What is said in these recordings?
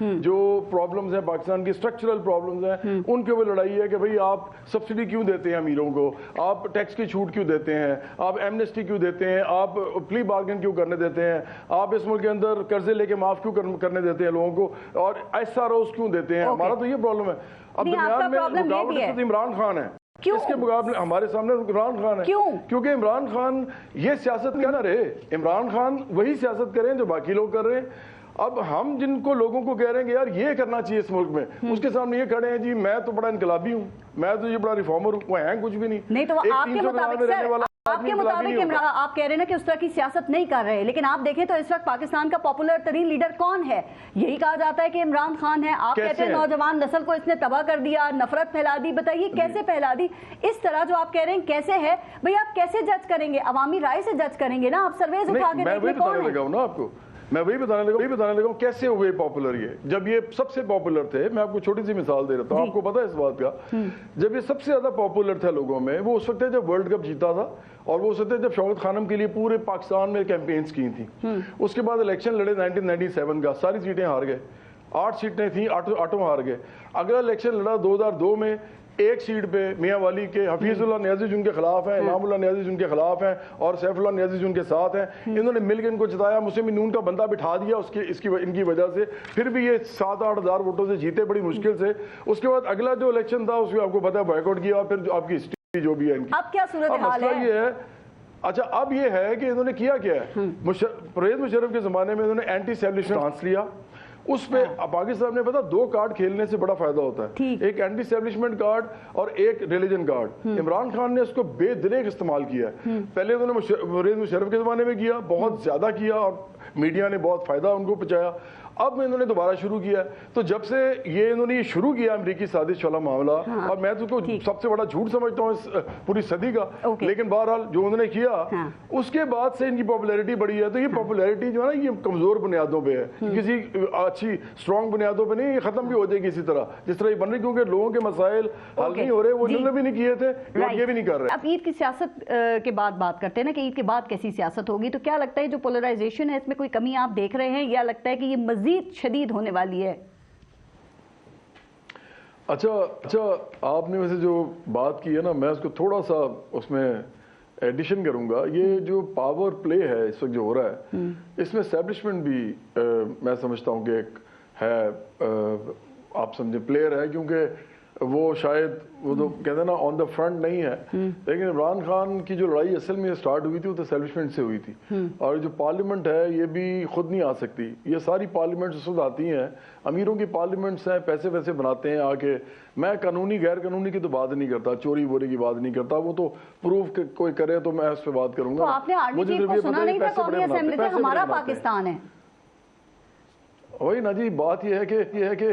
جو پرابلمز ہیں پاکستان کی اسٹرکچرل پرابلمز ہیں ان کے اوپر لڑائی ہے کہ بھئی آپ سبسڈی کیوں دیتے ہیں امیروں کو, آپ ٹیکس کی چھوٹ کیوں دیتے ہیں, آپ ایمنسٹی کیوں دیتے ہیں, آپ پلی بارگن کیوں کرنے دیتے ہیں, آپ اس ملک کے اندر قرضے لے کے معاف کیوں کرنے دیتے ہیں لوگوں کو, اور ایسا روز کیوں دیتے ہیں. ہمارا تو یہ پرابلم ہے. اب درمیان میں رکاوٹ عمران خان ہے, اس کے مقابلے ہمارے سامنے عمران خان ہے. کیونکہ عمران خان یہ سیاست کیا نہ رہے, عمران خان وہی سیاست کریں جو باقی لوگ کر رہے ہیں. اب ہم جن کو لوگوں کو کہہ رہے ہیں کہ یار یہ کرنا چاہیے اس ملک میں, اس کے سامنے یہ کھڑے ہیں جی میں تو بڑا انقلابی ہوں, میں تو یہ بڑا ریفارمر ہوں. وہ ہیں کچھ بھی نہیں. تو آپ کے مطابق آپ کہہ رہے ہیں نا کہ اس طرح کی سیاست نہیں کر رہے, لیکن آپ دیکھیں تو اس وقت پاکستان کا پاپولر ترین لیڈر کون ہے؟ یہی کہا جاتا ہے کہ عمران خان ہے. آپ کہتے ہیں نوجوان نسل کو اس نے تباہ کر دیا, نفرت پھیلا دی. بتائیے کیسے پھیلا دی؟ اس طرح جو آپ کہہ رہے ہیں کیسے ہے بھئی؟ آپ کیسے جج کریں گے؟ عوامی رائے سے جج کریں گے نا, آپ سرویز اٹھا کے دیکھیں کون ہے. آپ کو میں وہی بتانے لگا ہوں کیسے ہوئے پاپولر. یہ جب یہ سب سے پاپولر تھے, میں آپ کو چھوٹی سی مثال دے رہتا ہوں, آپ کو پتا ہے اس بات کا, جب یہ سب سے زیادہ پاپولر تھا لوگوں میں, وہ اس وقت ہے جب ورلڈ کپ جیتا تھا, اور وہ اس وقت جب شوکت خانم کے لیے پورے پاکستان میں کیمپینز کی تھیں. اس کے بعد الیکشن لڑے 1997 کا, ساری سیٹیں ہار گئے, 8 سیٹیں تھیں, 8 ہار گئے. اگلا الیکشن لڑا 2002 میں, ایک سیٹ پہ میاں والی کے حفیظ اللہ نیازی جن کے خلاف ہیں, انعام اللہ نیازی جن کے خلاف ہیں, اور سیف اللہ نیازی جن کے ساتھ ہیں. انہوں نے مل کے ان کو جتایا, مسلم نون کا بندہ بٹھا دیا ان کی وجہ سے. پھر بھی یہ 7-8 ہزار ووٹوں سے جیتے بڑی مشکل سے. اس کے بعد اگلا جو الیکشن تھا اس میں آپ کو پتا ہے بائیکاٹ کیا, اور پھر آپ کی ہسٹری جو بھی ہے. اب کیا صورتحال ہے؟ یہ ہے اچھا اب یہ ہے کہ انہوں نے کیا ہے, پرویز مشرف کے زمانے میں انہوں نے اینٹی اسٹیبلشمنٹ چانس لیا. اس پہ پاکستان نے پتا 2 کارڈ کھیلنے سے بڑا فائدہ ہوتا ہے, ایک اینٹی اسٹیبلشمنٹ کارڈ اور ایک ریلیجن کارڈ. عمران خان نے اس کو بے دریغ استعمال کیا ہے. پہلے انہوں نے پرویز مشرف کے زمانے میں کیا, بہت زیادہ کیا, اور میڈیا نے بہت فائدہ ان کو پہنچایا. اب انہوں نے دوبارہ شروع کیا ہے. تو جب سے یہ انہوں نے یہ شروع کیا امریکی سازش والا معاملہ, اور میں تو کو سب سے بڑا جھوٹ سمجھتا ہوں اس پوری صدی کا, لیکن بہرحال جو انہوں نے کیا اس کے بعد سے ان کی پاپولیرٹی بڑھی ہے. تو یہ پاپولیرٹی جو ہے نا, یہ کمزور بنیادوں پہ ہے, کسی اچھی اسٹرانگ بنیادوں پہ نہیں. یہ ختم بھی ہو جائے گی اسی طرح جس طرح یہ بن رہی, کیونکہ لوگوں کے مسائل حل نہیں ہو رہے. وہ انہوں نے بھی نہیں کیے تھے, یہ بھی نہیں کر رہے. اب عید کی سیاست کے بعد بات کرتے ہیں نا کہ عید کے بعد کیسی سیاست ہوگی, تو کیا لگتا ہے جو پولرائزیشن ہے اس میں کوئی کمی آپ دیکھ رہے ہیں, یا لگتا ہے کہ یہ مزید شدید ہونے والی ہے؟ اچھا آپ نے ویسے جو بات کی ہے نا, میں اس کو تھوڑا سا اس میں ایڈیشن کروں گا. یہ جو پاور پلے ہے اس وقت جو ہو رہا ہے, اس میں اسٹیبلشمنٹ بھی میں سمجھتا ہوں کہ ایک ہے, آپ سمجھے پلیئر ہے, کیونکہ وہ شاید وہ تو کہتے ہیں نا آن دا فرنٹ نہیں ہے, لیکن عمران خان کی جو لڑائی اصل میں سٹارٹ ہوئی تھی وہ تو اسٹیبلشمنٹ سے ہوئی تھی. اور جو پارلیمنٹ ہے یہ بھی خود نہیں آ سکتی. یہ ساری پارلیمنٹ اس وقت آتی ہیں, امیروں کی پارلیمنٹس ہیں, پیسے ویسے بناتے ہیں آ کے. میں قانونی غیر قانونی کی تو بات نہیں کرتا, چوری ووری کی بات نہیں کرتا, وہ تو پروف کوئی کرے تو میں اس پہ بات کروں گا. تو آپ نے آرمی چیف کو سنا نہیں تھا قومی اسمبلی سے ہمارا پاکستان ہے؟ وہی نا جی, بات یہ ہے کہ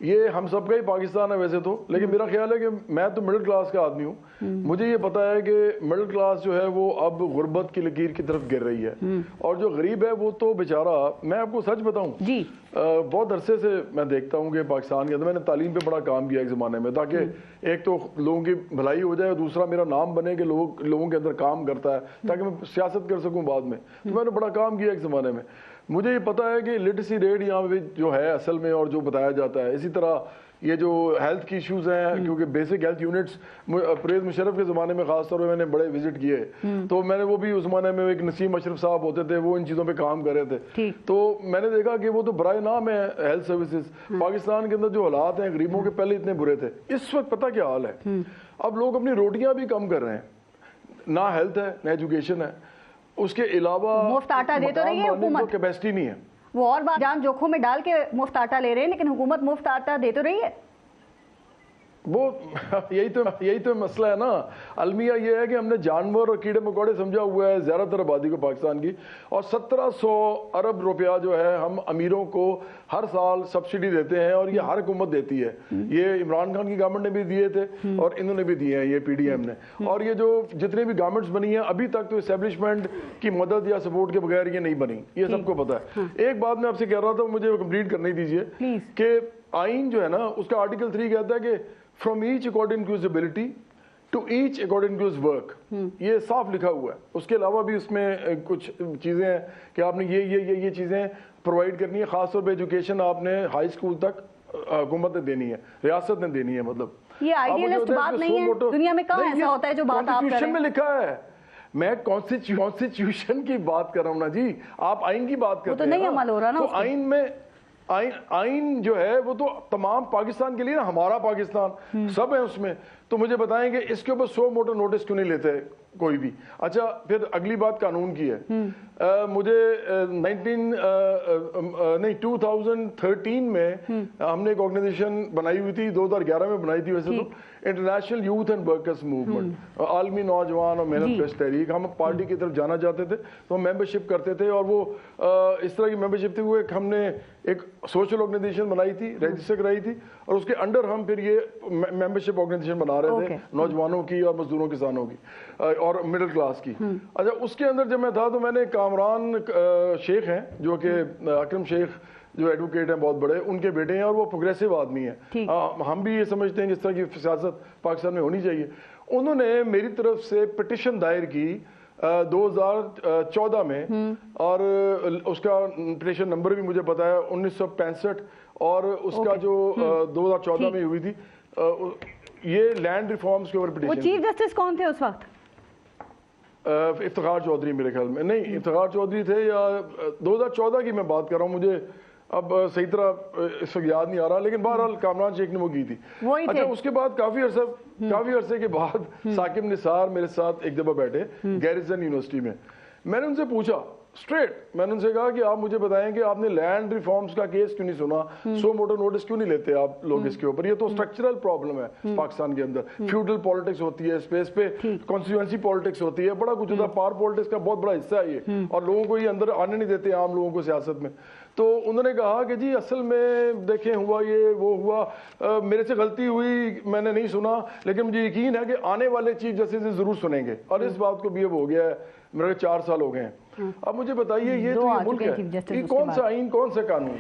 یہ ہم سب کا ہی پاکستان ہے ویسے تو, لیکن میرا خیال ہے کہ میں تو مڈل کلاس کا آدمی ہوں. مجھے یہ پتا ہے کہ مڈل کلاس جو ہے وہ اب غربت کی لکیر کی طرف گر رہی ہے, اور جو غریب ہے وہ تو بیچارہ, میں آپ کو سچ بتاؤں بہت عرصے سے میں دیکھتا ہوں کہ پاکستان کے اندر میں نے تعلیم پہ بڑا کام کیا ایک زمانے میں, تاکہ ایک تو لوگوں کی بھلائی ہو جائے, اور دوسرا میرا نام بنے کہ لوگوں کے اندر کام کرتا ہے, تاکہ میں سیاست کر سکوں بعد میں. تو میں نے بڑا کام کیا ایک زمانے میں. مجھے یہ پتا ہے کہ لٹریسی ریٹ یہاں پہ جو ہے اصل میں, اور جو بتایا جاتا ہے, اسی طرح یہ جو ہیلتھ کی ایشوز ہیں, کیونکہ basic health units Pervez Musharraf کے زمانے میں خاص طور پہ میں نے بڑے وزٹ کیے, تو میں نے وہ بھی اس زمانے میں ایک نسیم اشرف صاحب ہوتے تھے, وہ ان چیزوں پہ کام کر رہے تھے. تو میں نے دیکھا کہ وہ تو برائے نام ہے ہیلتھ سروسز. پاکستان کے اندر جو حالات ہیں غریبوں کے پہلے اتنے برے تھے, اس وقت پتہ کیا حال ہے, اب لوگ اپنی روٹیاں بھی کم کر رہے ہیں, نہ ہیلتھ ہے نہ ایجوکیشن ہے, اس کے علاوہ مفت آٹا دے تو رہی ہے حکومت, کیپیسٹی نہیں ہے. وہ اور بات جان جوکھوں میں ڈال کے مفت آٹا لے رہے ہیں, لیکن حکومت مفت آٹا دے تو رہی ہے. وہ یہی تو مسئلہ ہے نا. المیہ یہ ہے کہ ہم نے جانور اور کیڑے مکوڑے سمجھا ہوا ہے زیادہ تر آبادی کو پاکستان کی, اور 1700 ارب روپیہ جو ہے ہم امیروں کو ہر سال سبسڈی دیتے ہیں, اور یہ ہر حکومت دیتی ہے. یہ عمران خان کی گورنمنٹ نے بھی دیے تھے, اور انہوں نے بھی دیے ہیں, یہ پی ڈی ایم نے. اور یہ جو جتنے بھی گورنمنٹس بنی ہیں ابھی تک تو اسٹیبلشمنٹ کی مدد یا سپورٹ کے بغیر یہ نہیں بنی, یہ سب کو پتا ہے. ایک بات میں آپ سے کہہ رہا تھا, مجھے کمپلیٹ کرنے دیجیے, کہ آئین جو ہے نا اس کا آرٹیکل 3 کہتا ہے کہ from each according to his ability to to each according to his work, یہ صاف لکھا ہوا ہے. اس کے علاوہ بھی اس میں کچھ چیزیں ہیں کہ آپ نے یہ چیزیں پرووائڈ کرنی ہے. خاص طور پہ ایجوکیشن آپ نے ہائی اسکول تک حکومت نے دینی ہے، ریاست نے دینی ہے. مطلب یہ آئیڈیلسٹ بات نہیں ہے، دنیا میں کہاں ایسا ہوتا ہے جو بات آپ کر رہے ہیں. میں لکھا ہے، میں کانسٹیٹیوشن کی بات کر رہا ہوں نا جی، آپ آئین کی بات کرتے ہیں. وہ تو نہیں عمل ہو رہا نا. تو آئین میں آئین جو ہے وہ تو تمام پاکستان کے لیے نا، ہمارا پاکستان سب ہے اس میں. تو مجھے بتائیں کہ اس کے اوپر سو موٹو نوٹس کیوں نہیں لیتے کوئی بھی. اچھا پھر اگلی بات قانون کی ہے. مجھے 2013 میں ہم نے ایک آرگنائزیشن بنائی ہوئی تھی، 2011 میں بنائی تھی ویسے تو، international youth and workers movement, عالمی نوجوان اور محنت کش تحریک. ہم پارٹی کی طرف جانا چاہتے تھے تو ہم ممبرشپ کرتے تھے، اور وہ اس طرح کی ممبرشپ تھی. وہ ہم نے ایک سوشل آرگنائزیشن بنائی تھی، رجسٹر کرائی تھی، اور اس کے انڈر ہم پھر یہ ممبرشپ آرگنائزیشن بنا رہے تھے نوجوانوں کی اور مزدوروں کسانوں کی اور مڈل کلاس کی. اچھا اس کے اندر جب میں تھا تو میں نے کامران شیخ ہیں جو کہ اکرم شیخ جو ایڈوکیٹ ہیں بہت بڑے، ان کے بیٹے ہیں، اور وہ پروگریسو آدمی ہیں. ہم بھی یہ سمجھتے ہیں کہ اس طرح کی سیاست پاکستان میں ہونی چاہیے. انہوں نے میری طرف سے پٹیشن دائر کی 2014 میں، اور اس کا پٹیشن نمبر بھی مجھے پتا ہے 1965، اور اس کا جو 2014 میں ہوئی تھی یہ لینڈ ریفارمز کے اوپر پٹیشن. وہ چیف جسٹس کون تھے اس وقت؟ افتخار چودھری میرے خیال میں، نہیں افتخار چودھری تھے، یا 2014 کی میں بات کر رہا ہوں، مجھے اب صحیح طرح اس وقت یاد نہیں آ رہا، لیکن بہرحال کامران شیخ نے وہ کی تھی. اچھا اس کے بعد کافی عرصے کے بعد ثاقب نثار میرے ساتھ ایک دفعہ بیٹھے گیریزن یونیورسٹی میں. میں نے ان سے پوچھا اسٹریٹ، میں نے ان سے کہا کہ آپ مجھے بتائیں کہ آپ نے لینڈ ریفارمز کا کیس کیوں نہیں سنا، سو موٹو نوٹس کیوں نہیں لیتے آپ لوگ اس کے اوپر. یہ تو اسٹرکچرل پرابلم ہے پاکستان کے اندر. فیوڈل پالیٹکس ہوتی ہے، اسپیس پہ کانسٹیٹوئنسی پالیٹکس ہوتی ہے، بڑا کچھ ہوتا ہے. پاور پالیٹکس کا بہت بڑا حصہ ہے یہ، اور لوگوں کو یہ اندر آنے نہیں دیتے عام لوگوں کو سیاست میں. تو انہوں نے کہا کہ جی اصل میں دیکھیں ہوا یہ وہ ہوا، میرے سے غلطی ہوئی، میں نے نہیں سنا، لیکن مجھے یقین ہے کہ آنے والے چیف جسٹس ضرور سنیں گے. اور اس بات کو بھی اب ہو گیا ہے، میرے 4 سال ہو گئے ہیں. اب مجھے بتائیے یہ تو یہ ملک ہے، کون سا آئین، کون سا قانون؟